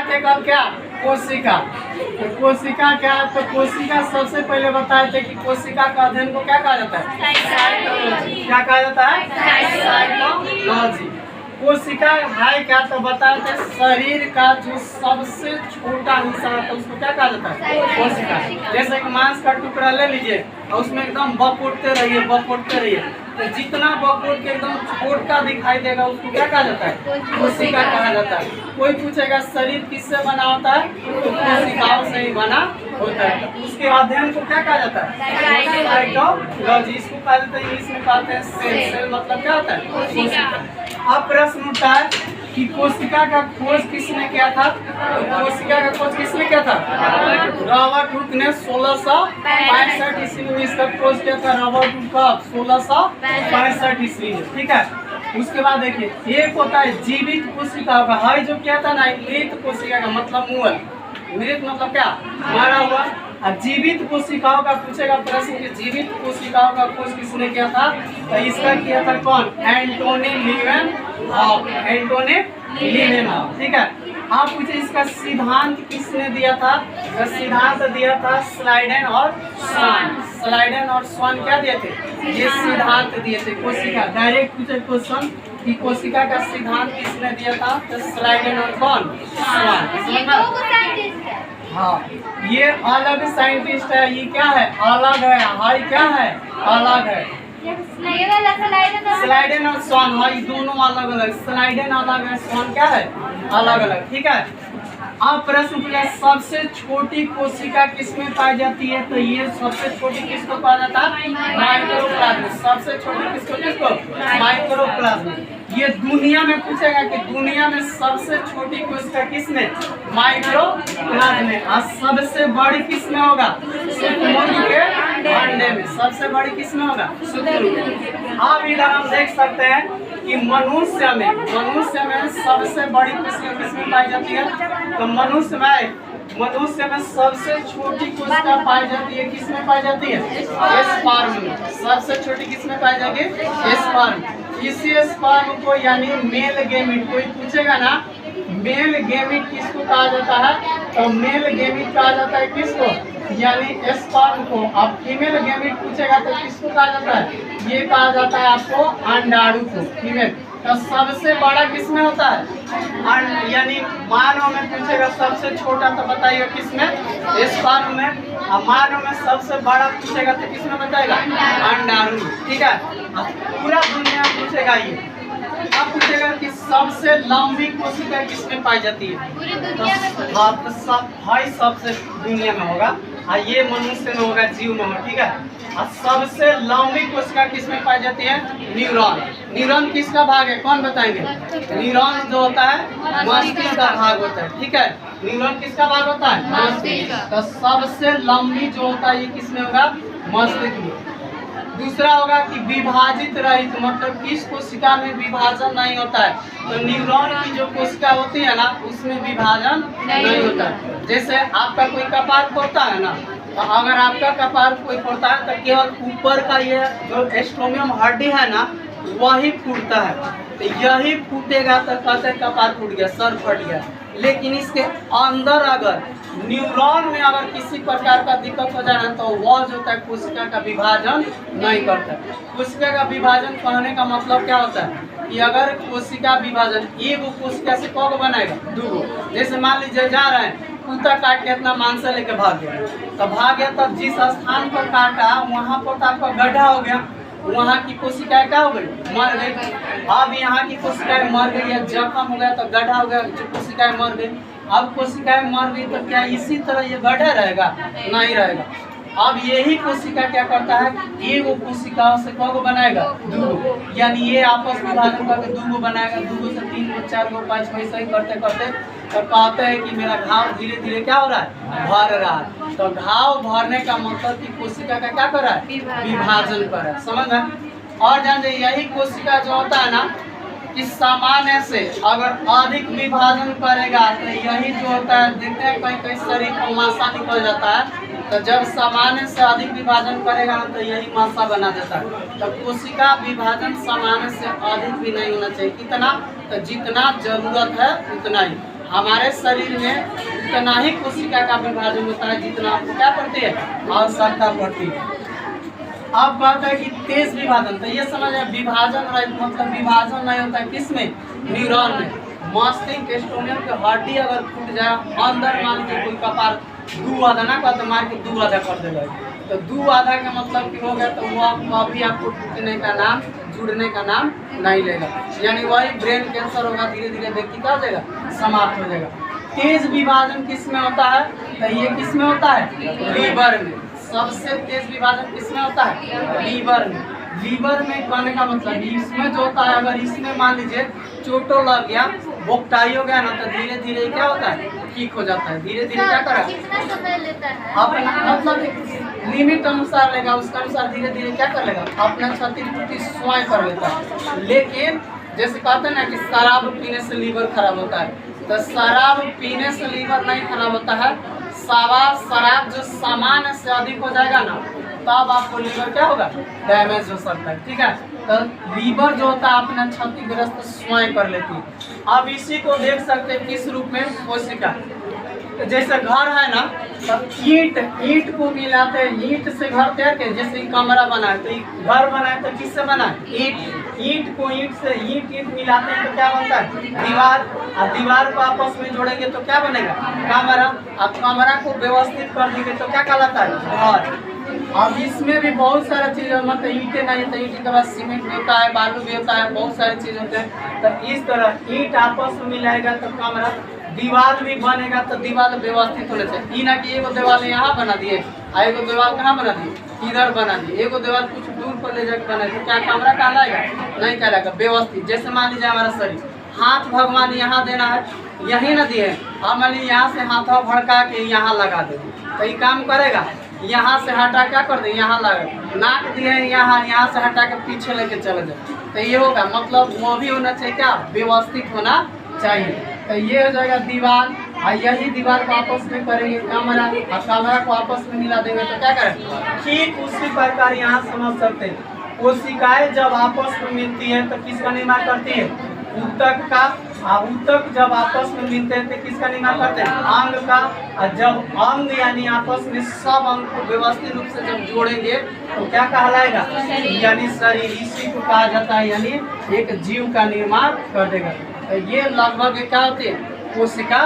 थे कल क्या, कोशिका। तो कोशिका क्या है, तो कोशिका सबसे पहले बताए थे कि कोशिका का अध्ययन को क्या कहा जाता है, साइटोलॉजी। क्या कहा जाता है, साइटोलॉजी। कोशिका है क्या, तो बताए थे शरीर का जो सबसे छोटा हिस्सा है तो उसको क्या कहा जाता है, कोशिका। जैसे कि मांस का टुकड़ा ले लीजिए और उसमें एकदम बकोटते रहिए बकोटते रहिए, तो जितना बकोट के एकदम छोटा दिखाई देगा उसको क्या कहा जाता है, कोशिका कहा जाता है। कोई पूछेगा शरीर किससे बना होता है, तो कोशिकाओं से ही बना होता है। तो उसके अध्ययन को क्या कहा जाता है, साइटोलॉजी। इसको कहते हैं, इंग्लिश में कहते हैं सेल। सेल मतलब क्या होता है, कोशिका। अब प्रश्न उठता है कि कोशिका का खोज किसने किया था, तो कोशिका का खोज किसने किया था, रॉबर्ट हुक ने 1665 ईस्वी में इसका खोज किया था। रॉबर्ट हुक का 1665 ईस्वी में, ठीक है। उसके बाद देखिए एक होता है जीवित कोशिका का, है जो क्या था ना, मृत कोशिका का मतलब मुअल, मृत मतलब क्या, मारा हुआ। अब जीवित कोशिकाओं का पूछेगा प्रश्न कि जीवित कोशिकाओं का खोज किसने किया था, तो इसका किया था कौन, एंटोनी लीवेनहॉफ। एंटोनी लीवेनहॉफ, ठीक है। आप पूछे इसका सिद्धांत किसने दिया था, तो सिद्धांत दिया था स्लाइडेन और स्वान। स्लाइडेन और स्वान क्या दिए थे, ये सिद्धांत दिए थे। कोशिका डायरेक्ट पूछे क्वेश्चन कि कोशिका का सिद्धांत किसने दिया था, तो स्लाइडेन और कौन, स्वान। हाँ, ये अलग साइंटिस्ट है, ये क्या है, अलग है। हाई क्या है, अलग है। स्लाइडेन और स्वान, हाँ ये दोनों अलग अलग, स्लाइडेन अलग है, स्वान क्या है, अलग अलग, ठीक है। अब प्रश्न पूछा सबसे छोटी कोशिका किसमें पाई जाती है, तो ये सबसे छोटी किसको कहा जाता है, माइक्रोप्लाज्म। सबसे छोटी किसको, माइक्रोप्लाज्म। ये दुनिया में पूछेगा कि दुनिया में सबसे छोटी कोशिका किसमें, माइक्रोप्लाज्म में। और सबसे बड़ी किसमें होगा, शुक्राणु के अंडे में। सबसे बड़ी किसमें होगा, शुक्राणु। अब इधर हम देख सकते हैं कि मनुष्य में सबसे बड़ी कोशिका किसमें पाई जाती है, तो मनुष्य में सबसे छोटी कोशिका पाई जाती है, किसमें पाई जाती है, स्पर्म में। सबसे छोटी किसमें पाई जाएगी, स्पर्म। इसी स्पर्म को यानी मेल गेमिट, कोई पूछेगा ना मेल गेमिट किसको कहा जाता है, तो मेल गेमिट कहा जाता है किसको, यानी स्पर्म को। अब फीमेल गेमिट पूछेगा तो किसको कहा जाता है, ये कहा जाता है आपको अंडाणु को, फीमेल। तो सबसे बड़ा किसमें होता है, यानी मानव में पूछेगा सबसे छोटा तो बताइए किसमें, स्पर्म में। और मानव में सबसे बड़ा पूछेगा तो किसमें बताएगा, अंडाणु, ठीक है। पूरा दुनिया पूछेगा ये। अब पूछेगा कि सबसे लंबी कोशिका किसमें पाई जाती है, भाई सबसे दुनिया में होगा, और ये मनुष्य में होगा, जीव में होगा, ठीक है। और सबसे लंबी कोशिका किसमें पाई जाती है, न्यूरॉन। न्यूरॉन किसका भाग है, कौन बताएंगे, न्यूरॉन जो होता है मस्तिष्क का भाग होता है, ठीक है। न्यूरॉन किसका भाग होता है, मस्तिष्क। तो सबसे लंबी जो होता है ये किसमें होगा, मस्तिष्क में। दूसरा होगा कि विभाजित रहित, मतलब किस कोशिका में विभाजन नहीं होता है, तो न्यूरॉन की जो कोशिका होती है ना उसमें विभाजन नहीं होता है। जैसे आपका कोई कपाल फोड़ता है ना, तो अगर आपका कपाल कोई फोड़ता है तो केवल ऊपर का ये जो एस्ट्रोमियम हड्डी है ना वही फूटता है, तो यही फूटेगा तो कहते कपाल फूट गया, सर फट गया। लेकिन इसके अंदर अगर न्यूरॉन में अगर किसी प्रकार का दिक्कत हो जाए तो वह जो है कोशिका का विभाजन नहीं करता। कोशिका का विभाजन कहने का मतलब क्या होता है कि अगर कोशिका विभाजन एक कोशिका से कब बनाएगा, दो। जैसे मान लीजिए जा रहे हैं, कुत्ता काट के अपना मांस लेके भाग गया, तो भाग गया तब जिस स्थान पर काटा वहाँ पर तो आपका गड्ढा हो गया, वहाँ की कोशिकाएं क्या हो गई, मर गई। अब यहाँ की कोशिकाएं मर गई या जख्म हो गया तो गड्ढा हो गया, जो कोशिकाएं मर गई। अब कोशिकाएं मर गई तो क्या इसी तरह ये गड्ढा रहेगा, नहीं रहेगा। अब यही कोशिका क्या करता है, एक कोशिकाओं से कब बनाएगा, दो, यानी ये आपस में विभाजन करके दो बनाएगा, दो से 3 को 4 को 5 को ऐसा ही करते करते तो कहते हैं कि मेरा घाव धीरे धीरे क्या हो रहा है, भर रहा है। तो घाव भरने का मतलब कि कोशिका का क्या कर रहा है, विभाजन कर रहा है, समझ में। और जान जाइए यही कोशिका जो होता है ना कि सामान्य से अगर अधिक विभाजन करेगा तो यही जो होता है, देखते हैं कहीं कहीं शरीर को मासा निकल जाता है, तो जब सामान्य से अधिक विभाजन करेगा ना तो यही मासा बना देता है। तो कोशिका विभाजन सामान्य से अधिक भी नहीं होना चाहिए, कितना, तो जितना जरूरत है उतना ही। हमारे शरीर में उतना ही कोशिका का विभाजन होता है जितना आपको क्या पड़ती है, आवश्यकता पड़ती है। अब बात है कि तेज विभाजन, तो ये समझ विभाजन मतलब विभाजन नहीं होता है किसमें, न्यूरॉन में। मस्तिष्क स्टोमियम की हड्डी अगर फूट जाए अंदर, मान लीजिए कोई कपार दू आधा ना कहते मार के दू आधा कर देगा, तो दू आधा का मतलब कि हो गया, तो वो अभी आपको टूटने का नाम, जुड़ने का नाम नहीं लेगा, यानी वही ब्रेन कैंसर होगा, धीरे धीरे व्यक्ति का हो जाएगा, समाप्त हो जाएगा। तेज विभाजन किस में होता है, तो ये किस में होता है, लीवर में। सबसे तेज विभाजन किस में होता है, लीवर में। लीवर में कहने का मतलब इसमें जो होता है, अगर इसमें मान लीजिए चोटों लग गया, बोकटाई हो गया ना, तो धीरे धीरे क्या होता है, ठीक हो जाता है। धीरे धीरे क्या करेगा, अपना मतलब लिमिट अनुसार लेगा, उसके अनुसार धीरे धीरे क्या कर लेगा, अपना क्षतिपूर्ति स्वयं कर लेता है। लेकिन जैसे कहते हैं ना कि शराब पीने से लीवर खराब होता है, तो शराब पीने से लीवर नहीं खराब होता है। शराब जो सामान्य से अधिक हो जाएगा ना, तब आपको लीवर क्या होगा, डैमेज हो सकता है। ठीक है, तो लीवर जो होता है अपना क्षतिग्रस्त स्वयं कर लेती है। अब इसी को देख सकते हैं किस रूप में, कोशिका। जैसे घर है ना, तो ईंट को मिलाते हैं, ईंट से घर तैयार किया, जैसे कमरा बना है तो घर बना है, तो किससे बना है, ईंट को ईंट से ईंट मिलाते हैं तो क्या बनता है, दीवार। और दीवार को आपस में जोड़ेंगे तो क्या बनेगा, कमरा। अब कमरा को व्यवस्थित कर देंगे तो क्या कहलाता है, घर। अब इसमें भी बहुत सारा चीज़, मतलब ईंटें नहीं तो ईंट के बाद सीमेंट भी होता है, बालू भी होता है, बहुत सारी चीज़ होते हैं। तो इस तरह ईंट आपस में मिलाएगा तो कमरा, दीवार भी बनेगा तो दीवार व्यवस्थित होने चाहिए। ई ना कि एगो दीवार यहाँ बना दिए, एगो दीवार कहाँ बना दिए, इधर बना दिए, एगो दीवार कुछ दूर पर ले जाकर बनाए, तो क्या कमरा कहलाएगा, नहीं कहलाएगा, व्यवस्थित। जैसे मान लीजिए हमारा शरीर, हाथ भगवान यहाँ देना है, यही ना दिए, अब मान लीजिए यहाँ से हाथों भड़का के यहाँ लगा दे, तो ये काम करेगा। यहाँ से हटा क्या कर दे, यहाँ लगा। नाक दिए यहाँ से हटा के पीछे लेके चले जाए, तो ये होगा, मतलब वो भी होना चाहिए क्या, व्यवस्थित होना चाहिए। तो ये हो जाएगा दीवार, और यही दीवार को आपस में करेंगे कमरा, और कमरा को आपस में मिला देंगे तो क्या करेंगे, ठीक उसी प्रकार यहाँ समझ सकते हैं। कोशिकाएं जब आपस में मिलती है तो किसका निर्माण करती है, ऊतक का। और ऊतक जब आपस में मिलते हैं तो किसका निर्माण करते हैं, अंग का। और जब अंग यानी आपस में सब अंग को व्यवस्थित रूप से जब जोड़ेंगे तो क्या कहलाएगा, यानी शरीर। इसी को कहा जाता है, यानी एक जीव का निर्माण कर देगा। तो ये लगभग क्या होती है, कोशिका।